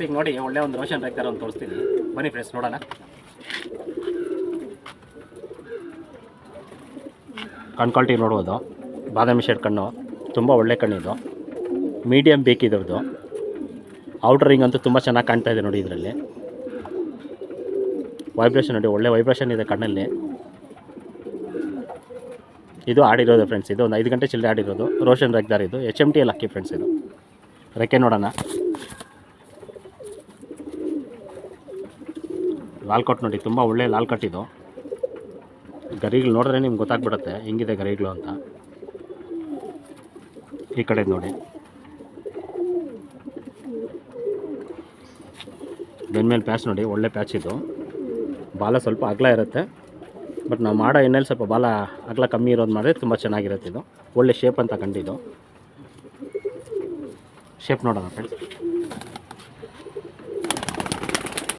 ಈಗ ನೋಡಿ ಒಳ್ಳೆ ಒಂದು ರೋಷನ್ ರೆಗ್ದಾರ ಒಂದು ತೋರಿಸ್ತೀನಿ, ಬನ್ನಿ ಫ್ರೆಂಡ್ಸ್ ನೋಡೋಣ. ಕಣ್ಣು ಕ್ವಾಲಿಟಿ ನೋಡ್ಬೋದು, ಬಾದಾಮಿ ಶೇಡ್ ಕಣ್ಣು, ತುಂಬ ಒಳ್ಳೆ ಕಣ್ಣಿದು, ಮೀಡಿಯಮ್ ಬೇಕಿದ್ರದ್ದು. ಔಟರ್ ರಿಂಗ್ ಅಂತೂ ತುಂಬ ಚೆನ್ನಾಗಿ ಕಾಣ್ತಾ ಇದೆ ನೋಡಿ. ಇದರಲ್ಲಿ ವೈಬ್ರೇಷನ್ ನೋಡಿ, ಒಳ್ಳೆ ವೈಬ್ರೇಷನ್ ಇದೆ ಕಣ್ಣಲ್ಲಿ. ಇದು ಆಡಿರೋದು ಫ್ರೆಂಡ್ಸ್, ಇದು ಒಂದು 5 ಗಂಟೆ ಚಿಲ್ಲರೆ ಆಡಿರೋದು ರೋಷನ್ ರೆಗ್ದಾರ್. ಇದು HMT ಅಲ್ಲಿ ಹಾಕಿ ಫ್ರೆಂಡ್ಸ್. ಇದು ರೆಕ್ಕೆ ನೋಡೋಣ, ಲಾಲ್ ಕಟ್ ನೋಡಿ, ತುಂಬ ಒಳ್ಳೆ ಲಾಲ್ ಕಟ್ ಇದು. ಗರಿಗಳು ನೋಡಿದ್ರೆ ನಿಮ್ಗೆ ಗೊತ್ತಾಗ್ಬಿಡುತ್ತೆ ಹೆಂಗಿದೆ ಗರಿಗಳು ಅಂತ. ಈ ಕಡೆ ನೋಡಿ, ಬೆನ್ಮೇಲೆ ಪ್ಯಾಚ್ ನೋಡಿ, ಒಳ್ಳೆ ಪ್ಯಾಚ್ ಇದು. ಬಾಲ ಸ್ವಲ್ಪ ಅಗಲ ಇರುತ್ತೆ, ಬಟ್ ನಾವು ಮಾಡೋ ಎಣ್ಣೆಲಿ ಸ್ವಲ್ಪ ಬಾಲ ಅಗಲ ಕಮ್ಮಿ ಇರೋದು ಮಾಡಿದ್ರೆ ತುಂಬ ಚೆನ್ನಾಗಿರುತ್ತೆ. ಇದು ಒಳ್ಳೆ ಶೇಪ್ ಅಂತ ಕಂಡಿದ್ದು. ಶೇಪ್ ನೋಡೋಣ ಫ್ರೆಂಡ್ಸ್.